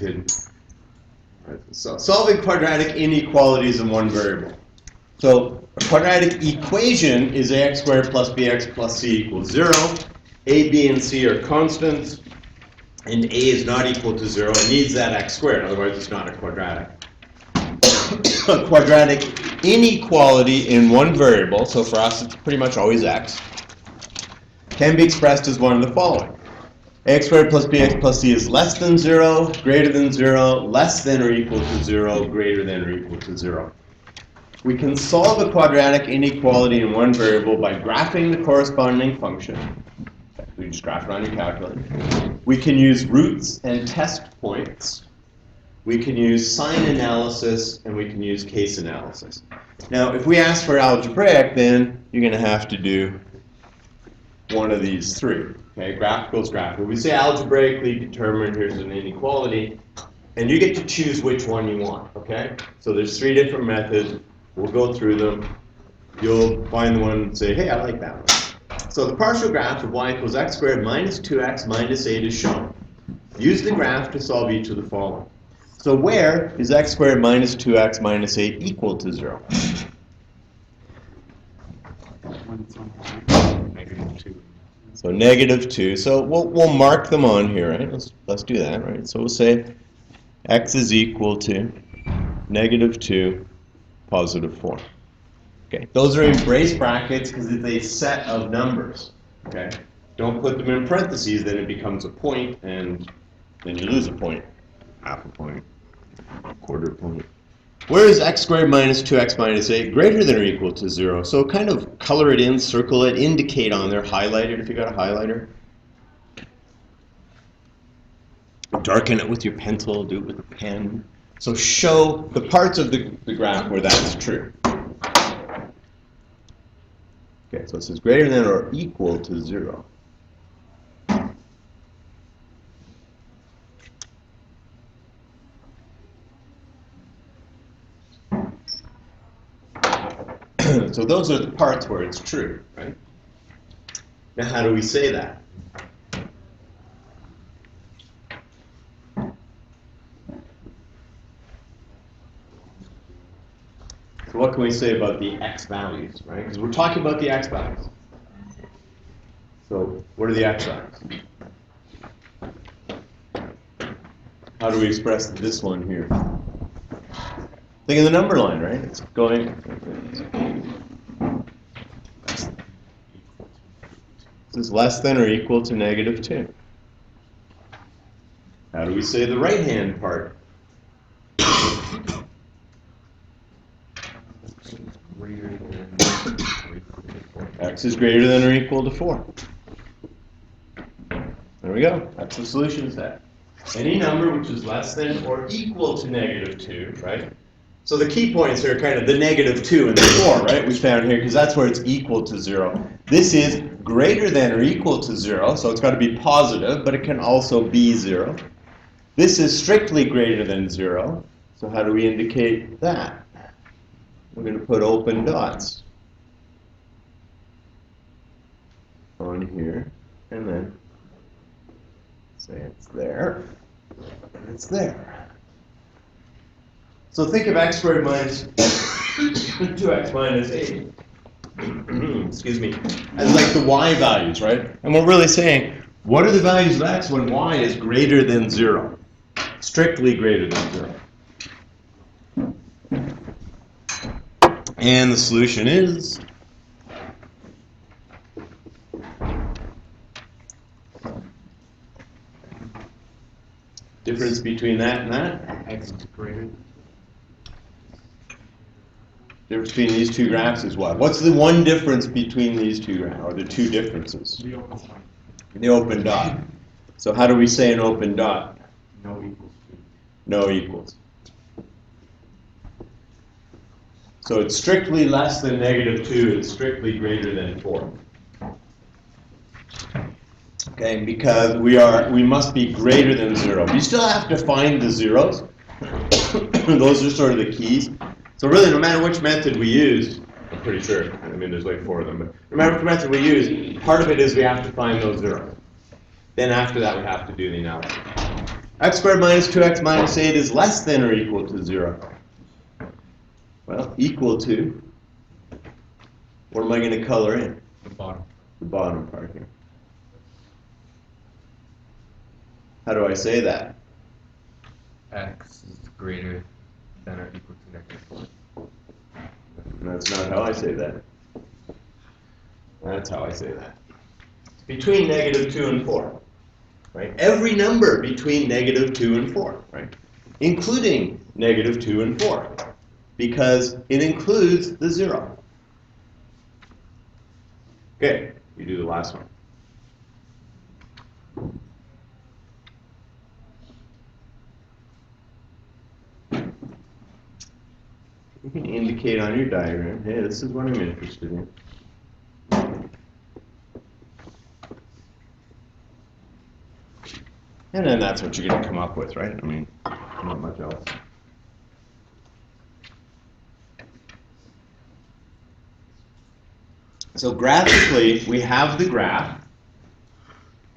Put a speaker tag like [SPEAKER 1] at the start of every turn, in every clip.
[SPEAKER 1] hidden. Right. So solving quadratic inequalities in one variable. So a quadratic equation is ax squared plus bx plus c equals 0. A, b, and c are constants, and a is not equal to 0. It needs that x squared, otherwise it's not a quadratic. A quadratic inequality in one variable, so for us it's pretty much always x, can be expressed as one of the following. Ax squared plus bx plus c is less than 0, greater than 0, less than or equal to 0, greater than or equal to 0. We can solve a quadratic inequality in one variable by graphing the corresponding function. We just graph it on your calculator. We can use roots and test points. We can use sign analysis, and we can use case analysis. Now, if we ask for algebraic, then you're going to have to do one of these three. Okay, graphical is graphical. We say algebraically determine, here's an inequality, and you get to choose which one you want, okay? So there's three different methods. We'll go through them. You'll find the one and say, hey, I like that one. So the partial graph of y equals x squared minus 2x minus 8 is shown. Use the graph to solve each of the following. So where is x squared minus 2x minus 8 equal to 0? So negative 2. So we'll mark them on here, right? Let's do that, right? So we'll say x is equal to negative 2, positive 4. Okay, those are in brace brackets because it's a set of numbers. Okay, don't put them in parentheses, then it becomes a point, and then you lose a point, half a point, quarter point. Where is x squared minus 2x minus 8 greater than or equal to 0? So kind of color it in, circle it, indicate on there, highlight it if you got a highlighter. Darken it with your pencil, do it with a pen. So show the parts of the graph where that's true. Okay, so it says greater than or equal to 0. So those are the parts where it's true, right? Now how do we say that? So what can we say about the x values, right? Because we're talking about the x values. So what are the x values? How do we express this one here? Think of the number line, right? It's going. This is less than or equal to negative 2. How do we say the right-hand part? X is greater than or equal to 4. There we go. That's the solution set. Any number which is less than or equal to negative 2, right? So the key points are kind of the negative 2 and the 4, right? We found here because that's where it's equal to 0. This is greater than or equal to 0, so it's got to be positive, but it can also be 0. This is strictly greater than 0. So how do we indicate that? We're going to put open dots on here, and then say it's there, and it's there. So think of x squared minus 2x minus 8, excuse me, as like the y values, right? And we're really saying, what are the values of x when y is greater than 0? Strictly greater than 0. And the solution is difference between that and that.
[SPEAKER 2] X is greater.
[SPEAKER 1] Difference between these two graphs is what? What's the one difference between these two graphs, or the two differences?
[SPEAKER 2] The open dot.
[SPEAKER 1] The open dot. So how do we say an open dot?
[SPEAKER 2] No equals to.
[SPEAKER 1] No equals. So it's strictly less than negative 2, it's strictly greater than 4. Okay, because we must be greater than 0. You still have to find the zeros. Those are sort of the keys. So really, no matter which method we use, I'm pretty sure, I mean there's like 4 of them, but no matter which method we use, part of it is we have to find those zeros. Then after that we have to do the analysis. X squared minus 2x minus 8 is less than or equal to 0. Well, equal to, what am I going to color in?
[SPEAKER 2] The bottom.
[SPEAKER 1] The bottom part here. How do I say that?
[SPEAKER 2] X is greater than or equal to -4.
[SPEAKER 1] That's not how I say that. That's how I say that. It's between -2 and 4. Right? Every number between -2 and 4, right? Including -2 and 4. Because it includes the 0. Okay, you do the last one. You can indicate on your diagram, hey, this is what I'm interested in. And then that's what you're going to come up with, right? I mean, not much else. So graphically, we have the graph.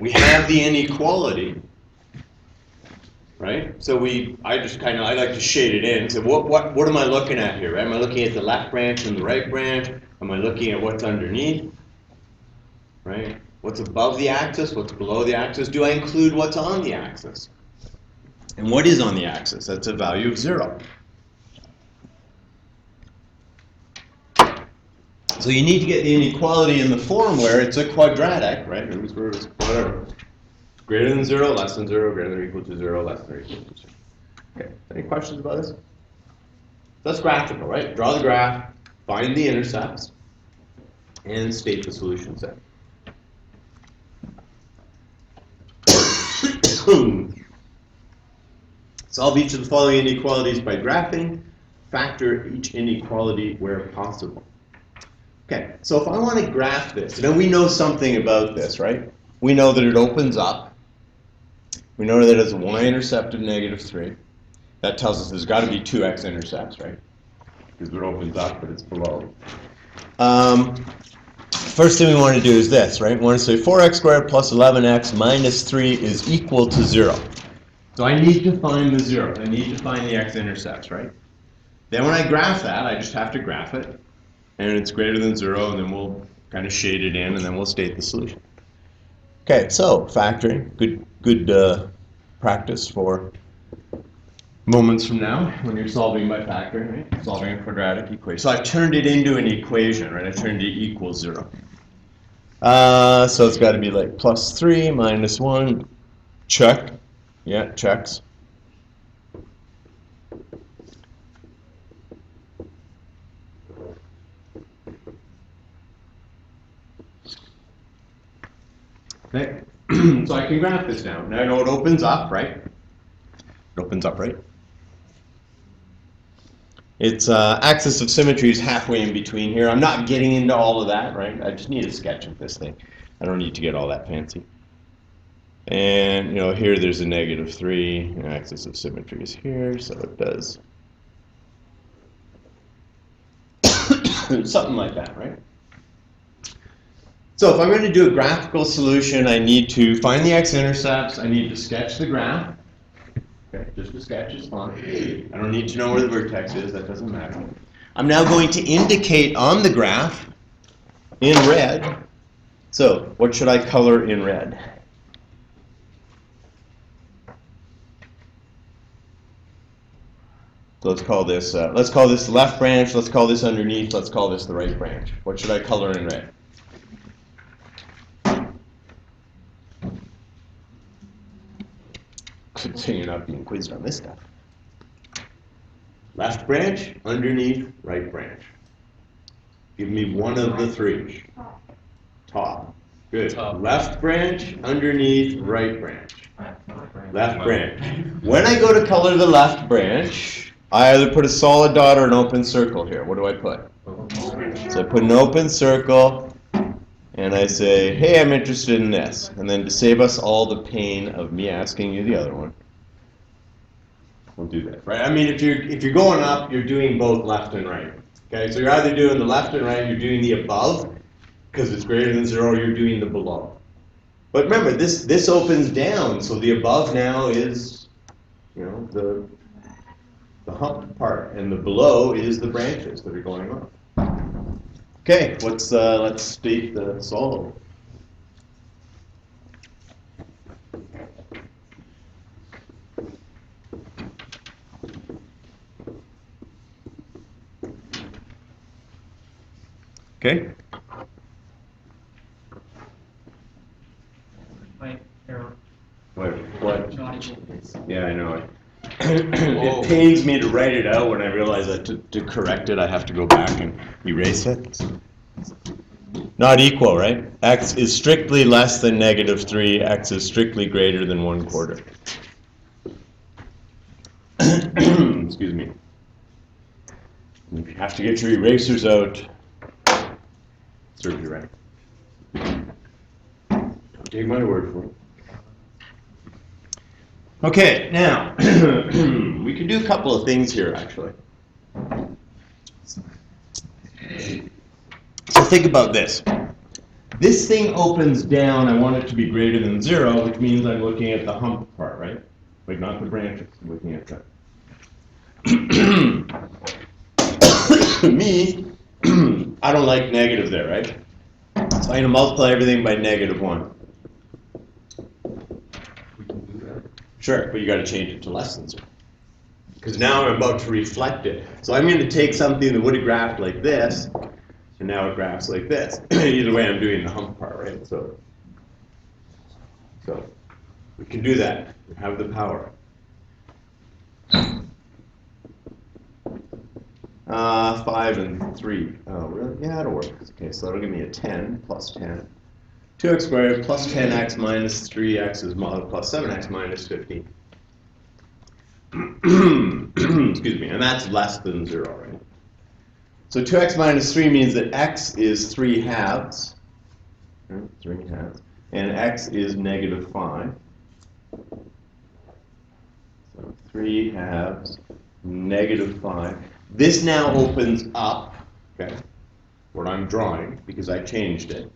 [SPEAKER 1] We have the inequality. Right? So I like to shade it in. So what am I looking at here? Right? Am I looking at the left branch and the right branch? Am I looking at what's underneath? Right? What's above the axis? What's below the axis? Do I include what's on the axis? And what is on the axis? That's a value of 0. So you need to get the inequality in the form where it's a quadratic, right? Whatever. Greater than 0, less than 0, greater than or equal to 0, less than or equal to 0. Okay, any questions about this? That's graphical, right? Draw the graph, find the intercepts, and state the solution set. Solve each of the following inequalities by graphing. Factor each inequality where possible. Okay, so if I want to graph this, now we know something about this, right? We know that it opens up. We know that it has a y-intercept of -3. That tells us there's got to be 2 x-intercepts, right? Because it opens up, but it's below. First thing we want to do is this, right? We want to say 4x squared plus 11x minus 3 is equal to 0. So I need to find the 0. I need to find the x-intercepts, right? Then when I graph that, I just have to graph it. And it's greater than 0, and then we'll kind of shade it in, and then we'll state the solution. Okay, so factoring, good practice for moments from now when you're solving by factoring, right? Solving a quadratic equation. So I've turned it into an equation, right? I turned it equals 0. So it's got to be like plus 3 minus 1, check. Yeah, checks. Okay, so I can graph this now. Now I know it opens up, right? It opens up, right? Its axis of symmetry is halfway in between here. I'm not getting into all of that, right? I just need a sketch of this thing. I don't need to get all that fancy. And, here there's a -3. The axis of symmetry is here, so it does something like that, right? So if I'm going to do a graphical solution, I need to find the x-intercepts. I need to sketch the graph. Okay, just a sketch is fine. I don't need to know where the vertex is. That doesn't matter. I'm now going to indicate on the graph in red. So what should I color in red? So let's call this the left branch. Let's call this underneath. Let's call this the right branch. What should I color in red? Good thing you're not being quizzed on this stuff. Left branch, underneath, right branch. Give me one of the three. Top. Good.
[SPEAKER 2] Top.
[SPEAKER 1] Left branch, underneath, right branch. Left branch. When I go to color the left branch, I either put a solid dot or an open circle here. What do I put? So I put an open circle, and I say, hey, I'm interested in this. And then to save us all the pain of me asking you the other one, we'll do that, right? I mean, if you're going up, you're doing both left and right. Okay, so you're either doing the left and right, you're doing the above, because it's greater than 0, you're doing the below. But remember, this opens down, so the above now is you know, the hump part, and the below is the branches that are going on. Okay, let's state the solve. Okay.
[SPEAKER 3] Wait, error.
[SPEAKER 1] What?
[SPEAKER 3] Not equal.
[SPEAKER 1] Yeah, I know it. It pains me to write it out when I realize that to correct it, I have to go back and erase it. Not equal, right? X is strictly less than -3. X is strictly greater than 1/4. Excuse me. If you have to get your erasers out, serves you right. Don't take my word for it. Okay, now, we can do a couple of things here, actually. So think about this. This thing opens down, I want it to be greater than 0, which means I'm looking at the hump part, right? Like not the branches, I'm looking at that. Me, I don't like negative there, right? So I'm going to multiply everything by -1.
[SPEAKER 2] We can do that.
[SPEAKER 1] Sure, but you got to change it to less than 0. Because now I'm about to reflect it. So I'm going to take something that would have graphed like this, and now it graphs like this. Either way, I'm doing the hump part, right? So we can do that. We have the power. 5 and 3. Oh, really? Yeah, that'll work. Okay, so that'll give me a 10 plus 10. 2x squared plus 10x minus 3x is plus 7x minus 15. Excuse me, and that's less than 0, right? So 2x minus 3 means that x is 3 halves. 3 halves. And x is -5. So 3 halves, -5. This now opens up, okay, what I'm drawing, because I changed it.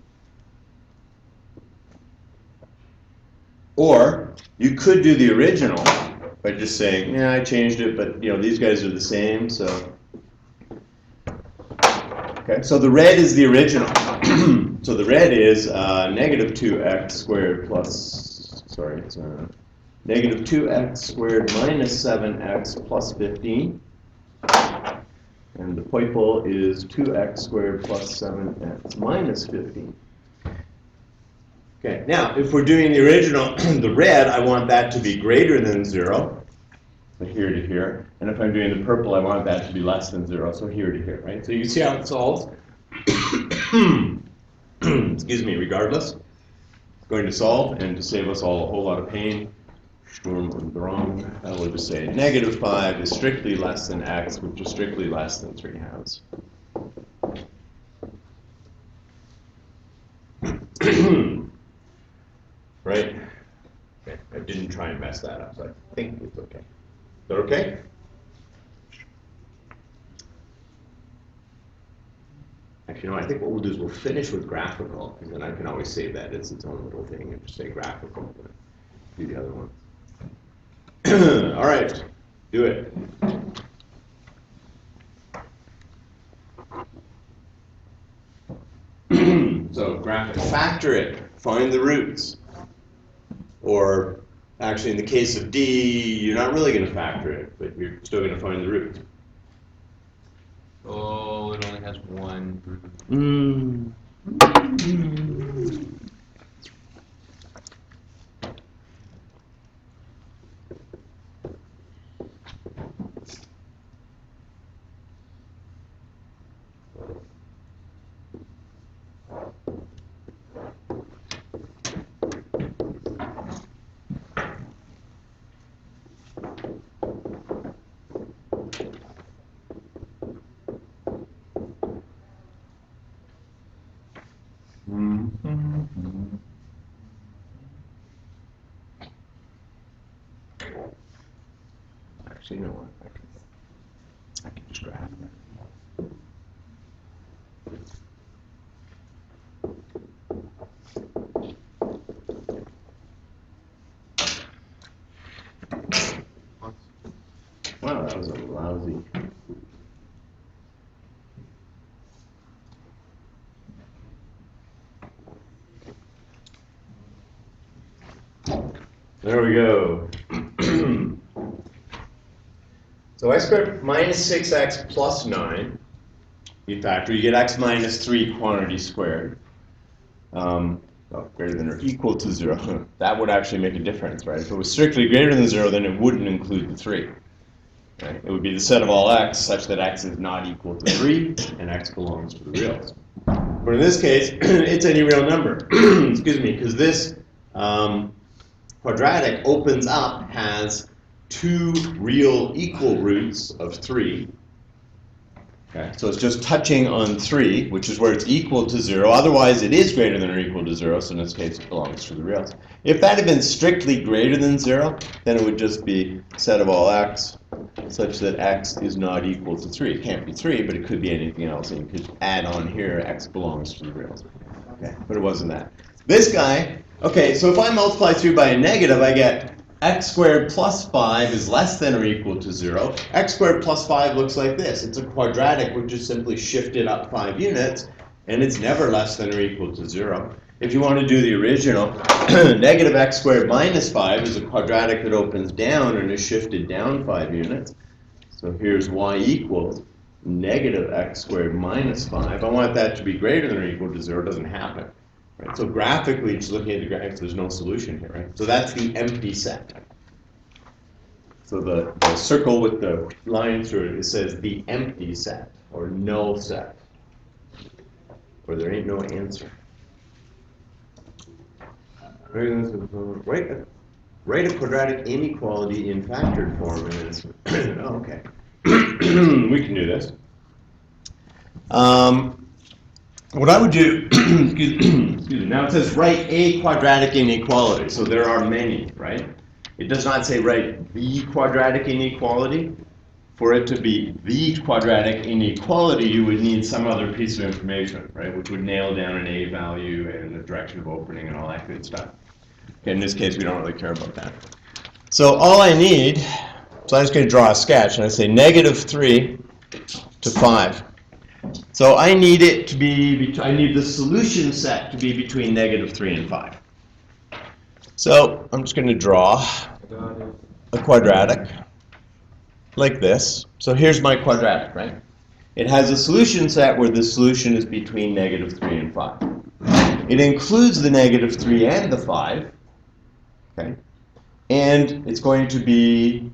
[SPEAKER 1] Or you could do the original by just saying, yeah, I changed it, but you know these guys are the same, so. Okay, so the red is the original. So the red is -2x squared plus, sorry, it's -2x squared minus 7x plus 15. And the purple is 2x squared plus 7x minus 15. Okay, now if we're doing the original, the red, I want that to be greater than 0, so here to here. And if I'm doing the purple, I want that to be less than 0, so here to here, right? So you see how it solves? Excuse me, regardless. It's going to solve, and to save us all a whole lot of pain, Sturm und Drang, I will just say -5 is strictly less than x, which is strictly less than 3 halves. Right? Okay, I didn't try and mess that up, so I think it's okay. Is that okay? Actually, no, I think what we'll do is we'll finish with graphical, and then I can always save that as its own little thing and just say graphical, and do the other one. All right, do it. So graphic, factor it, find the roots. Or actually in the case of D, you're not really going to factor it, but you're still going to find the roots.
[SPEAKER 2] Oh, it only has one root.
[SPEAKER 1] Actually, you know what? I can just graph that. Wow, that was a lousy. There we go. So x squared minus 6x plus 9. You factor, you get x minus 3 quantity squared. Greater than or equal to 0. That would actually make a difference, right? If it was strictly greater than 0, then it wouldn't include the 3. Right? It would be the set of all x such that x is not equal to 3 and x belongs to the reals. But in this case, it's any real number. Excuse me, because this quadratic opens up, has 2 real equal roots of 3. Okay, so it's just touching on 3, which is where it's equal to 0. Otherwise, it is greater than or equal to 0, so in this case, it belongs to the reals. If that had been strictly greater than 0, then it would just be set of all x such that x is not equal to 3. It can't be 3, but it could be anything else. And you could add on here, x belongs to the reals. Okay, but it wasn't that. This guy, okay, so if I multiply through by a negative, I get x squared plus 5 is less than or equal to 0. X squared plus 5 looks like this. It's a quadratic which is simply shifted up 5 units, and it's never less than or equal to 0. If you want to do the original, negative x squared minus 5 is a quadratic that opens down and is shifted down 5 units. So here's y equals negative x squared minus 5. I want that to be greater than or equal to 0. It doesn't happen. Right? So graphically, just looking at the graphics, there's no solution here, right? So that's the empty set. So the circle with the line through it, it says the empty set, or null set, or there ain't no answer. Write a quadratic inequality in factored form, and it's, oh, okay. We can do this. What I would do, excuse me, now it says write a quadratic inequality, so there are many, right? It does not say write the quadratic inequality. For it to be the quadratic inequality, you would need some other piece of information, right, which would nail down an a value and the direction of opening and all that good stuff. Okay, in this case, we don't really care about that. So all I need, so I'm just going to draw a sketch, and I say negative 3 to 5. So I need it to be, I need the solution set to be between negative 3 and 5. So I'm just going to draw a quadratic like this. So here's my quadratic, right? It has a solution set where the solution is between negative 3 and 5. It includes the negative 3 and the 5, okay? And it's going to be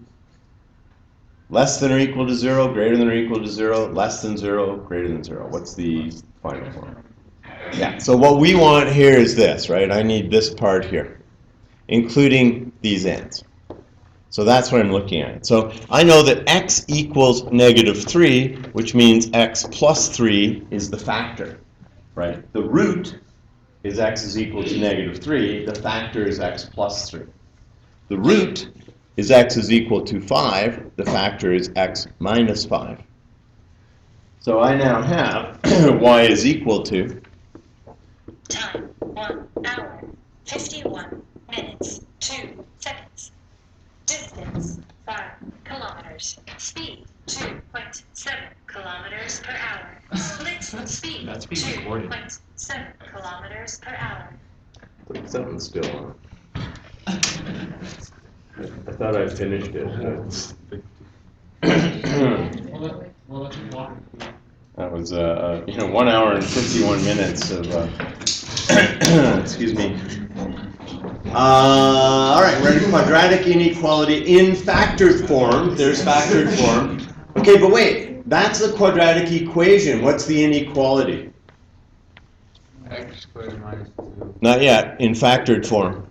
[SPEAKER 1] less than or equal to 0, greater than or equal to 0, less than 0, greater than 0. What's the final form? Yeah, so what we want here is this, right? I need this part here, including these ends. So that's what I'm looking at. So I know that x equals negative 3, which means x plus 3 is the factor, right? The root is x is equal to negative 3. The factor is x plus 3. The root is x is equal to 5. The factor is x minus 5. So I now have y is equal to
[SPEAKER 3] time 1 hour 51 minutes 2 seconds. Distance 5 kilometers. Speed 2.7 kilometers per hour. Split speed 2.7 kilometers per hour.
[SPEAKER 1] Something's still on. I thought I finished it. That was 1 hour and 51 minutes of excuse me. All right, we're in quadratic inequality in factored form. There's factored form. Okay, but wait, that's the quadratic equation. What's the inequality?
[SPEAKER 2] X squared minus 2.
[SPEAKER 1] Not yet, in factored form.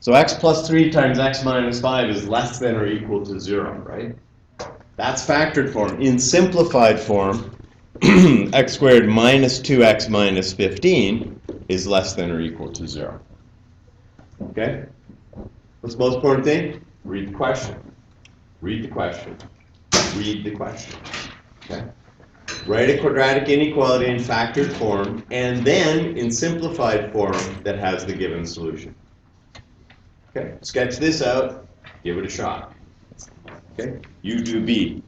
[SPEAKER 1] So x plus 3 times x minus 5 is less than or equal to 0, right? That's factored form. In simplified form, x squared minus 2x minus 15 is less than or equal to 0. Okay? What's the most important thing? Read the question. Read the question. Read the question. Okay? Write a quadratic inequality in factored form, and then in simplified form that has the given solution. Okay? Sketch this out. Give it a shot. Okay? You do B.